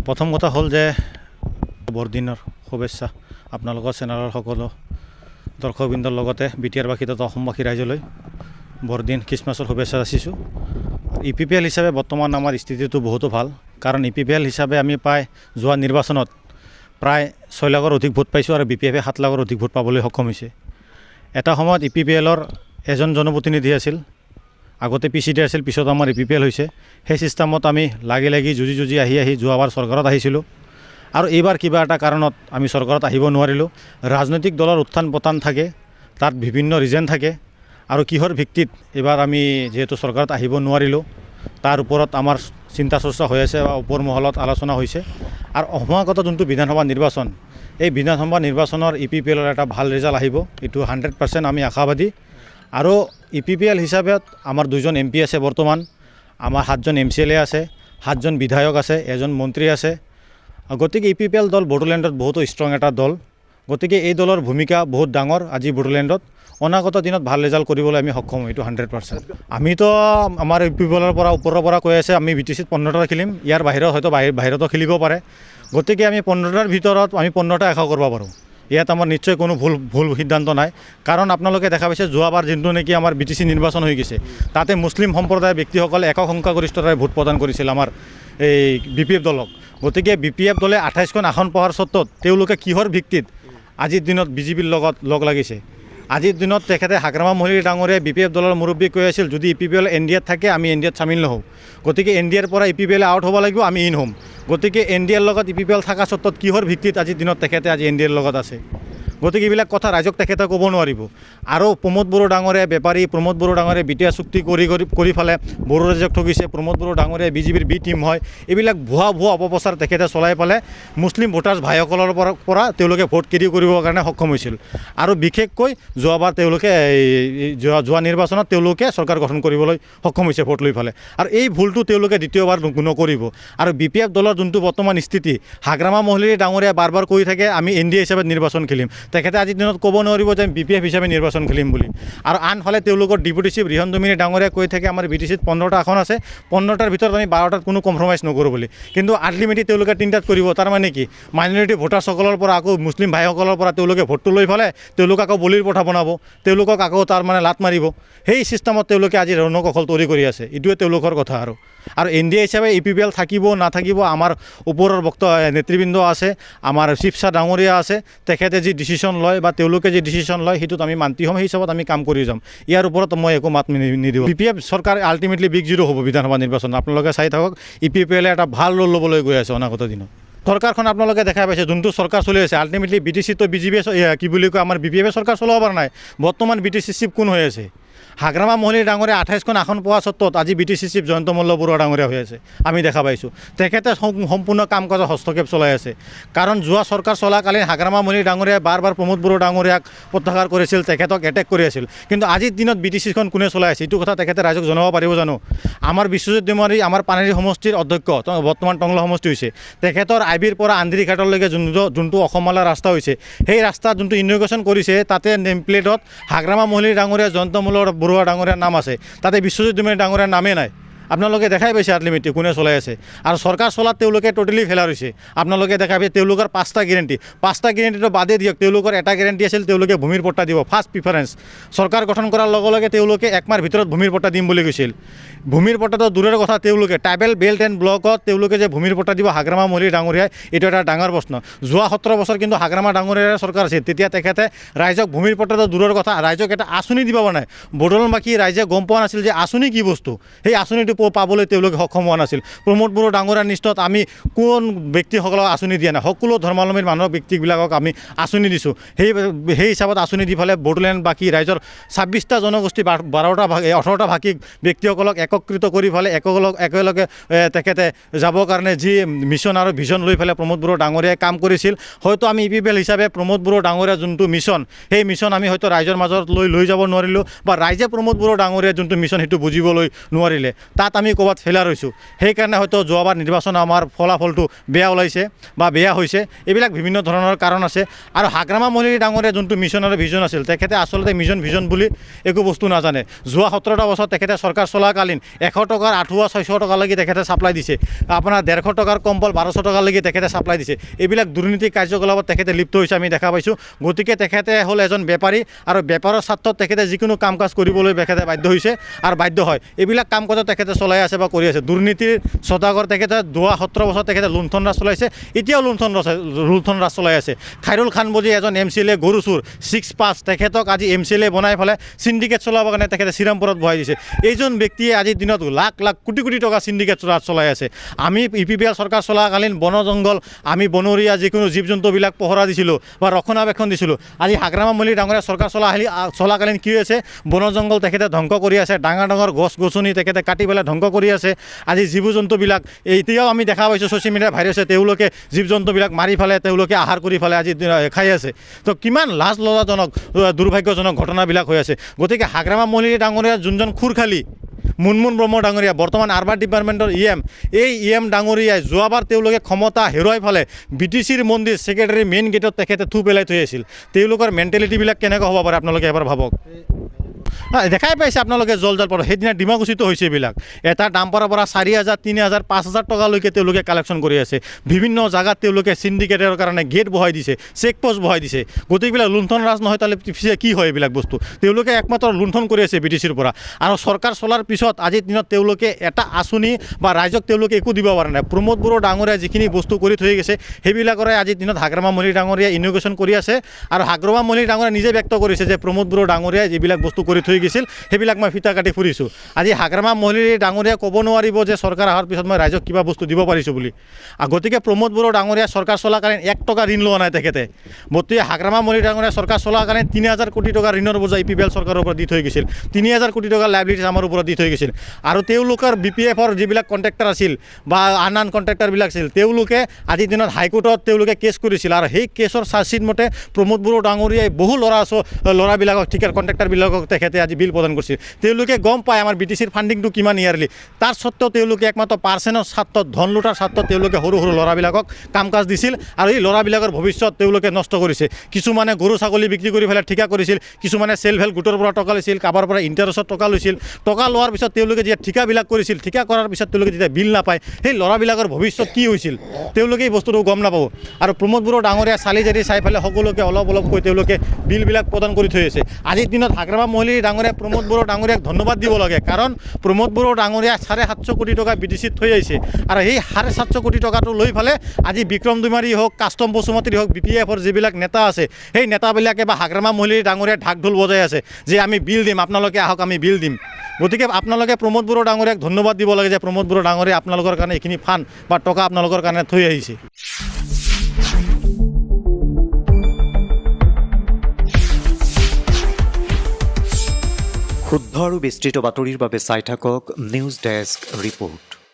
প্ৰথম কথা হ'ল যে বৰদিনৰ শুভেচ্ছা আপোনালোকৰ চেনেলৰ সকলো দৰ্শকবৃন্দৰ লগতে বিটিআৰবাসী তথা অসমবাসী ৰাইজলৈ বৰদিন খ্ৰীষ্টমাছৰ শুভেচ্ছা যাচিছোঁ। ইপিপিএল হিচাপে বৰ্তমান আমাৰ স্থিতিটো বহুতো ভাল, কাৰণ ইপিপিএল হিচাপে আমি যোৱা নিৰ্বাচনত প্ৰায় 6 লাখৰ অধিক ভোট পাইছোঁ আৰু বিপিএফে 7 লাখৰ অধিক ভোট পাবলৈ সক্ষম হৈছে। এটা সময়ত ইপিপিএলৰ এজন জনপ্ৰতিনিধি আছিল, আগতে পিচিডি আছিল, পিছত আমাৰ ইপিপিএল হৈছে। সেই চিষ্টেমত আমি লাগি যুঁজি আহি যোৱাবাৰ চৰকাৰত আহিছিলোঁ আৰু এইবাৰ কিবা এটা কাৰণত আমি চৰকাৰত আহিব নোৱাৰিলোঁ। ৰাজনৈতিক দলৰ উত্থান পতন থাকে, তাত বিভিন্ন ৰিজন থাকে আৰু কিহৰ ভিত্তিত এইবাৰ আমি যিহেতু চৰকাৰত আহিব নোৱাৰিলোঁ তাৰ ওপৰত আমাৰ চিন্তা চৰ্চা হৈ আছে বা ওপৰ মহলত আলোচনা হৈছে। আৰু সমাগত যোনটো বিধানসভা নিৰ্বাচন, এই বিধানসভা নিৰ্বাচনৰ ইপিপিএলৰ এটা ভাল ৰিজাল্ট আহিব, এইটো 100% আমি আশাবাদী। আৰু ইপিপিএল হিচাপত আমাৰ 2জন MP আছে, বৰ্তমান আমাৰ 7জন MCLA আছে, 7জন বিধায়ক আছে, 1জন মন্ত্ৰী আছে। গতিকে ইপিপিএল দল বড়োলেণ্ডত বহুতো ষ্ট্ৰং এটা দল, গতিকে এই দলৰ ভূমিকা বহুত ডাঙৰ। আজি বড়োলেণ্ডত অনাগত দিনত ভাল ৰিজাল্ট কৰিবলৈ আমি সক্ষম হওঁ, এইটো 100%। আমিতো আমাৰ ইপিপিএলৰ পৰা ওপৰৰ পৰা কৈ আছে আমি BTCত 15টা খেলিম, ইয়াৰ বাহিৰত হয়তো বাহিৰতো খেলিব পাৰে। গতিকে আমি 15টাৰ ভিতৰত আমি 15টা আশা কৰিব পাৰোঁ। ইয়াত আমাৰ নিশ্চয় কোনো ভুল সিদ্ধান্ত নাই, কাৰণ আপোনালোকে দেখা পাইছে যোৱাবাৰ যোনটো নেকি আমাৰ BTC নিৰ্বাচন হৈ গৈছে, তাতে মুছলিম সম্প্ৰদায়ৰ ব্যক্তিসকলে একক সংখ্যাগৰিষ্ঠতাৰে ভোট প্ৰদান কৰিছিল আমাৰ এই BPF দলক। গতিকে BPF দলে 28খন আসন পোৱাৰ স্বত্বত তেওঁলোকে কিহৰ ভিত্তিত আজিৰ দিনত BJPৰ লগত লগ লাগিছে? আজিৰ দিনত তেখেতে হাগ্ৰামা মহলী ডাঙৰীয়াই BPF দলৰ মুৰব্বী কৈ আছিল যদি ইপিপিএল NDAত থাকে আমি NDAত চামিল নহওঁ। গতিকে NDAৰ পৰা ইপিপিএল আউট হ'ব লাগিব, আমি ইন হ'ম। গতিকে NDAৰ লগত ইপিপিএল থকা স্বত্বত কিহৰ ভিত্তিত আজিৰ দিনত তেখেতে আজি NDAৰ লগত আছে? গতিকে এইবিলাক কথা ৰাইজক তেখেতে ক'ব নোৱাৰিব। আৰু প্ৰমোদ বড়ো ডাঙৰীয়া বেপাৰী, প্ৰমোদ বড়ো ডাঙৰীয়া বিটিয়া চুক্তি কৰি ফালে বড়ো ৰাইজক ঠগিছে। প্ৰমোদ বড়ো ডাঙৰীয়া BJPৰ B টিম হয়। এইবিলাক ভুৱা অপপ্ৰচাৰ তেখেতে চলাই পেলাই মুছলিম ভোটাৰ্ছ ভাইসকলৰ পৰা তেওঁলোকে ভোট কেৰি কৰিবৰ কাৰণে সক্ষম হৈছিল। আৰু বিশেষকৈ যোৱাবাৰ তেওঁলোকে যোৱা নিৰ্বাচনত তেওঁলোকে চৰকাৰ গঠন কৰিবলৈ সক্ষম হৈছে ভোট লৈ ফালে। আৰু এই ভুলটো তেওঁলোকে দ্বিতীয়বাৰ নকৰিব। আৰু BPF দলৰ যোনটো বৰ্তমান স্থিতি, হাগ্ৰামা মহলী ডাঙৰীয়া বাৰ কৈ থাকে আমি NDA হিচাপে নিৰ্বাচন খেলিম, তেখেতে আজিৰ দিনত ক'ব নোৱাৰিব যে BPF হিচাপে নিৰ্বাচন খেলিম বুলি। আৰু আনফালে তেওঁলোকৰ ডেপুটি চিফ ৰিহন দমিনী ডাঙৰীয়া কৈ থাকে আমাৰ BTCত 15টা আসন আছে, 15টাৰ ভিতৰত আমি 12টাত কোনো কম্প্ৰমাইজ নকৰোঁ বুলি। কিন্তু আল্টিমেটলি তেওঁলোকে 3টাত কৰিব। তাৰমানে কি, মাইনৰিটি ভোটাৰসকলৰ পৰা আকৌ মুছলিম ভাইসকলৰ পৰা তেওঁলোকে ভোটটো লৈ ফালে তেওঁলোকক আকৌ বলিৰ পঠা বনাব, তেওঁলোকক আকৌ তাৰমানে লাট মাৰিব। সেই চিষ্টেমত তেওঁলোকে আজি ৰণকৌশল তৈয়াৰী কৰি আছে, এইটোৱে তেওঁলোকৰ কথা। আৰু NDA হিচাপে ইপিপিএল থাকিব নাথাকিব আমাৰ ওপৰৰ নেতৃবৃন্দ আছে, আমাৰ চিফ ছাৰ ডাঙৰীয়া আছে, তেখেতে যি ডিচিশ্যন লয় বা তেওঁলোকে যি ডিচিশ্যন লয় সেইটোত আমি মান্তি হ'ম, সেই হিচাপত আমি কাম কৰি যাম। ইয়াৰ ওপৰত মই একো মাত নিদিওঁ। BPF চৰকাৰ আল্টিমেটলি বিগ জিৰ' হ'ব বিধানসভা নিৰ্বাচন। আপোনালোকে চাই থাকক, ইপিপিএলে এটা ভাল ৰোল ল'বলৈ গৈ আছে অনাগত দিনত। চৰকাৰখন আপোনালোকে দেখা পাইছে যোনটো চৰকাৰ চলি আছে, আল্টিমেটলি BTCতো BJP কি বুলি কয় আমাৰ BPF চৰকাৰ চলাব পৰা নাই। বৰ্তমান BTC চিফ কোন হৈ আছে? হাগ্ৰামা মহলী ডাঙৰীয়া 28খন আসন পোৱা স্বত্বত আজি BTC চিফ জয়ন্ত মল্ল বৰুৱা ডাঙৰীয়া হৈ আছে, আমি দেখা পাইছোঁ। তেখেতে সম্পূৰ্ণ কাম কাজৰ হস্তক্ষেপ চলাই আছে, কাৰণ যোৱা চৰকাৰ চলাকালীন হাগ্ৰামা মহলী ডাঙৰীয়াই বাৰ প্ৰমোদ বড়ো ডাঙৰীয়াক প্ৰত্যাহাৰ কৰিছিল, তেখেতক এটেক কৰি আছিল। কিন্তু আজিৰ দিনত BTCখন কোনে চলাই আছে এইটো কথা তেখেতে ৰাইজক জনাব পাৰিব জানো? আমাৰ বিশ্বজিৎ দৈমাৰী আমাৰ পানেৰী সমষ্টিৰ অধ্যক্ষ, বৰ্তমান টংলা সমষ্টি হৈছে, তেখেতৰ আইবিৰ পৰা আন্দিৰীঘাটলৈকে যোনটো অসমমালা ৰাস্তা হৈছে, সেই ৰাস্তাত যোনটো ইনগ্ৰেশ্যন কৰিছে তাতে নেম প্লেটত হাগ্ৰামা মহলী ডাঙৰীয়া জয়ন্ত মল্ল বৰুৱা ডাঙৰীয়াৰ নাম আছে, তাতে বিশ্বজিৎ দৈমাৰী ডাঙৰীয়াৰ নামেই নাই। আপোনালোকে দেখাই পাইছে আল্টিমেটলি কোনে চলাই আছে। আৰু চৰকাৰ চলাত তেওঁলোকে টোটেলি ফেলাৰ হৈছে। আপোনালোকে দেখা পাইছে তেওঁলোকৰ 5টা গেৰেণ্টিটো বাদে দিয়ক, তেওঁলোকৰ এটা গেৰেণ্টি আছিল তেওঁলোকে ভূমিৰ পট্টা দিব, ফাৰ্ষ্ট প্ৰিফাৰেঞ্চ। চৰকাৰ গঠন কৰাৰ লগে লগে তেওঁলোকে 1 মাহৰ ভিতৰত ভূমিৰ পট্টা দিম বুলি কৈছিল। ভূমিৰ পট্টাটো দূৰৰ কথা, তেওঁলোকে ট্ৰাইবেল বেল্ট এণ্ড ব্লকত তেওঁলোকে যে ভূমিৰ পট্টা দিব হাগ্ৰামা মহলী ডাঙৰীয়াই, এইটো এটা ডাঙৰ প্ৰশ্ন। যোৱা 17 বছৰ কিন্তু হাগ্ৰামা ডাঙৰীয়াৰ চৰকাৰ আছিল, তেতিয়া তেখেতে ৰাইজক ভূমিৰ পট্টাটো দূৰৰ কথা, ৰাইজক এটা আঁচনি দিব পৰা নাই। বড়োলেণ্ডবাসী ৰাইজে গম পোৱা নাছিল যে আঁচনি কি বস্তু, সেই আঁচনিটো পাবলৈ তেওঁলোকে সক্ষম হোৱা নাছিল। প্ৰমোদ বড়ো ডাঙৰীয়াৰ নিষ্ঠত আমি কোন ব্যক্তিসকলক আঁচনি দিয়া নাই, সকলো ধৰ্মাৱলম্বীৰ মানুহৰ ব্যক্তিবিলাকক আমি আঁচনি দিছোঁ। সেই হিচাপত আঁচনি দি ফালে বড়োলেণ্ডবাসী ৰাইজৰ 26টা জনগোষ্ঠী 18টা ভাষিক ব্যক্তিসকলক একত্ৰিত কৰি ফালে একেলগে তেখেতে যাবৰ কাৰণে যি মিছন আৰু ভিজন লৈ ফালে প্ৰমোদ বড়ো ডাঙৰীয়াই কাম কৰিছিল। হয়তো আমি ইপিপিএল হিচাপে প্ৰমোদ বড়ো ডাঙৰীয়াৰ যোনটো মিছন, সেই মিছন আমি হয়তো ৰাইজৰ মাজত লৈ যাব নোৱাৰিলোঁ, বা ৰাইজে প্ৰমোদ বড়ো ডাঙৰীয়াৰ যোনটো মিছন সেইটো বুজিবলৈ নোৱাৰিলে। তাত আমি ক'ৰবাত ফেইলাৰ হৈছোঁ, সেইকাৰণে হয়তো যোৱাবাৰ নিৰ্বাচন আমাৰ ফলাফলটো বেয়া ওলাইছে বা বেয়া হৈছে। এইবিলাক বিভিন্ন ধৰণৰ কাৰণ আছে। আৰু হাগ্ৰামা মহলাৰী ডাঙৰীয়া যোনটো মিছন আৰু ভিজন আছিল, তেখেতে আচলতে মিছন ভিজন বুলি একো বস্তু নাজানে। যোৱা 17টা বছৰত তেখেতে চৰকাৰ চলাকালীন 100 টকাৰ আঁঠুৱা 600 টকালৈকে তেখেতে ছাপ্লাই দিছে, আপোনাৰ 150 টকাৰ কম্বল 1200 টকালৈকে তেখেতে ছাপ্লাই দিছে। এইবিলাক দুৰ্নীতি কাৰ্যকলাপত তেখেতে লিপ্ত হৈছে আমি দেখা পাইছোঁ। গতিকে তেখেতে হ'ল এজন বেপাৰী, আৰু বেপাৰৰ স্বাৰ্থত তেখেতে যিকোনো কাম কাজ কৰিবলৈ তেখেতে বাধ্য হৈছে আৰু বাধ্য হয়। এইবিলাক কাম কাজত তেখেতে চলাই আছে বা কৰি আছে। দুৰ্নীতিৰ সদাগৰ তেখেতে 17 বছৰ তেখেতে লুণ্ঠন ৰাজ চলাইছে, এতিয়াও লুণ্ঠন ৰাজ চলাই আছে। খাইৰুল খান বুলি এজন MCLA গৰু চোৰ 6'5", তেখেতক আজি MCLA বনাই পেলাই চিণ্ডিকেট চলাবৰ কাৰণে তেখেতে শ্ৰীৰামপুৰত বহাই দিছে। এইজন ব্যক্তিয়ে আজিৰ দিনত লাখ লাখ কোটি কোটি টকা চিণ্ডিকেট ৰাজ চলাই আছে। আমি UPPL চৰকাৰ চলাকালীন বন জংঘল, আমি বনৰীয়া যিকোনো জীৱ জন্তুবিলাক পহৰা দিছিলোঁ বা ৰক্ষণাবেক্ষণ দিছিলোঁ। আজি হাগ্ৰামা মহলাৰী ডাঙৰীয়া চৰকাৰ চলাকালীন কি হৈছে, বন জংঘল তেখেতে ধ্বংস কৰি আছে, ডাঙৰ ডাঙৰ গছ গছনি তেখেতে কাটি পেলাই ধ্বংস কৰি আছে। আজি জীৱ জন্তুবিলাক এতিয়াও আমি দেখা পাইছোঁ ছ'চিয়েল মিডিয়াত ভাইৰাল হৈছে, তেওঁলোকে জীৱ জন্তুবিলাক মাৰি ফেলে, তেওঁলোকে আহাৰ কৰি ফেলে আজি খাই আছে। তো কিমান লাজ লজ্জাজনক দুৰ্ভাগ্যজনক ঘটনাবিলাক হৈ আছে। গতিকে হাগ্ৰামা মহলাৰী ডাঙৰীয়া যোনজন খুৰখালী মুনমুন ব্ৰহ্ম ডাঙৰীয়া, বৰ্তমান আৰবান ডিপাৰ্টমেণ্টৰ EM, এই EM ডাঙৰীয়াই যোৱাবাৰ তেওঁলোকে ক্ষমতা হেৰুৱাই ফেলে BTCৰ মন্দিৰ ছেক্ৰেটাৰী মেইন গেটত তেখেতে থু পেলাই থৈ আছিল। তেওঁলোকৰ মেণ্টেলিটিবিলাক কেনেকুৱা হ'ব পাৰে আপোনালোকে এবাৰ ভাবক। দেখাই পাইছে আপোনালোকে জল জল পৰ সেইদিনা ডিমাকুচিতো হৈছে। এইবিলাক এটা ডাম্পাৰৰ পৰা 4000, 3000, 5000 টকালৈকে তেওঁলোকে কালেকশ্যন কৰি আছে। বিভিন্ন জাগাত তেওঁলোকে চিণ্ডিকেটৰ কাৰণে গেট বহাই দিছে, চেকপোষ্ট বহাই দিছে। গোটেইবিলাক লুণ্ঠন ৰাজ নহয়, তাহলে পিছে কি হয় এইবিলাক বস্তু? তেওঁলোকে একমাত্ৰ লুণ্ঠন কৰি আছে BTCৰ পৰা। আৰু চৰকাৰ চলাৰ পিছত আজিৰ দিনত তেওঁলোকে এটা আঁচনি বা ৰাইজক তেওঁলোকে একো দিব পৰা নাই। প্ৰমোদ বড়ো ডাঙৰীয়া যিখিনি বস্তু কৰি থৈ গৈছে, সেইবিলাকৰে আজিৰ দিনত হাগ্ৰামা মহলাৰী ডাঙৰীয়া ইনগ্ৰেশ্যন কৰি আছে। আৰু হাগ্ৰামা মহলাৰী ডাঙৰীয়া নিজে ব্যক্ত কৰিছে যে প্ৰমোদ বড়ো ডাঙৰীয়াই যিবিলাক বস্তু কৰি থৈ গৈছিল সেইবিলাক মই ফিতা কাটি ফুৰিছোঁ। আজি হাগ্ৰামা মহলাৰী ডাঙৰীয়া ক'ব নোৱাৰিব যে চৰকাৰ অহাৰ পিছত মই ৰাইজক কিবা বস্তু দিব পাৰিছোঁ বুলি। গতিকে প্ৰমোদ বড়ো ডাঙৰীয়া চৰকাৰ চলাকালীন 1 টকা ঋণ লোৱা নাই তেখেতে। গতিকে হাগ্ৰামা মহলাৰী ডাঙৰীয়া চৰকাৰ চলাকালীন 3000 কোটি টকা ঋণৰ বোজা UPPL চৰকাৰৰ ওপৰত দি থৈ গৈছিল। 3000 কোটি টকা লাইবিলিটিছ আমাৰ ওপৰত দি থৈ গৈছিল। আৰু তেওঁলোকৰ BPFৰ যিবিলাক কণ্ট্ৰেক্টৰ আছিল বা আন কণ্ট্ৰেক্টৰবিলাক আছিল, তেওঁলোকে আজিৰ দিনত হাইকোৰ্টত তেওঁলোকে কেছ কৰিছিল। আৰু সেই কেছৰ চাৰ্জশ্বিট মতে প্ৰমোদ বড়ো ডাঙৰীয়াই বহু ল'ৰাবিলাকক ঠিকাৰ কণ্ট্ৰেক্টৰবিলাকক তেখেতে আজি বিল প্ৰদান কৰিছিল। তেওঁলোকে গম পায় আমাৰ BTCৰ ফাণ্ডিংটো কিমান ইয়াৰলি, তাৰ সত্ত্বেও তেওঁলোকে একমাত্ৰ পাৰ্চেণ্টৰ স্বাৰ্থত, ধন লুটাৰ স্বাৰ্থত তেওঁলোকে সৰু সৰু ল'ৰাবিলাকক কাম কাজ দিছিল। আৰু এই ল'ৰাবিলাকৰ ভৱিষ্যত তেওঁলোকে নষ্ট কৰিছে। কিছুমানে গৰু ছাগলী বিক্ৰী কৰি পেলাই ঠিকা কৰিছিল, কিছুমানে চেল্ফ হেল্প গোটৰ পৰা টকা লৈছিল, কাৰোবাৰ পৰা ইণ্টাৰেষ্টত টকা লৈছিল। টকা লোৱাৰ পিছত তেওঁলোকে যেতিয়া ঠিকাবিলাক কৰিছিল, ঠিকা কৰাৰ পিছত তেওঁলোকে যেতিয়া বিল নাপায়, সেই ল'ৰাবিলাকৰ ভৱিষ্যত কি হৈছিল তেওঁলোকে এই বস্তুটো গম নাপাব। আৰু প্ৰমোদ বড়ো ডাঙৰীয়া চালি জাৰি চাই পেলাই সকলোকে অলপ অলপকৈ তেওঁলোকে বিলবিলাক প্ৰদান কৰি থৈ আছে। আজিৰ দিনত হাগ্ৰামা মহলাৰী ডাঙৰীয়া প্ৰমোদ বড়ো ডাঙৰীয়াক ধন্যবাদ দিব লাগে, কাৰণ প্ৰমোদ বড়ো ডাঙৰীয়া 750 কোটি টকা BTCত থৈ আহিছে। আৰু সেই 750 কোটি টকাটো লৈ পেলে আজি বিক্ৰম দুমাৰী হওক, কাষ্টম বসুমতীৰ হওক, BPFৰ যিবিলাক নেতা আছে, সেই নেতাবিলাকে বা হাগ্ৰামা মহলাৰী ডাঙৰীয়া ঢাক ঢোল বজাই আছে যে আমি বিল দিম, আপোনালোকে আহক আমি বিল দিম। গতিকে আপোনালোকে প্ৰমোদ বড়ো ডাঙৰীয়াক ধন্যবাদ দিব লাগে যে প্ৰমোদ বড়ো ডাঙৰীয়া আপোনালোকৰ কাৰণে এইখিনি ফাণ্ড বা টকা আপোনালোকৰ কাৰণে থৈ আহিছে। শুদ্ধ আৰু বিস্তৃত বাতৰিৰ বাবে চাই থাকক নিউজ ডেস্ক ৰিপৰ্ট।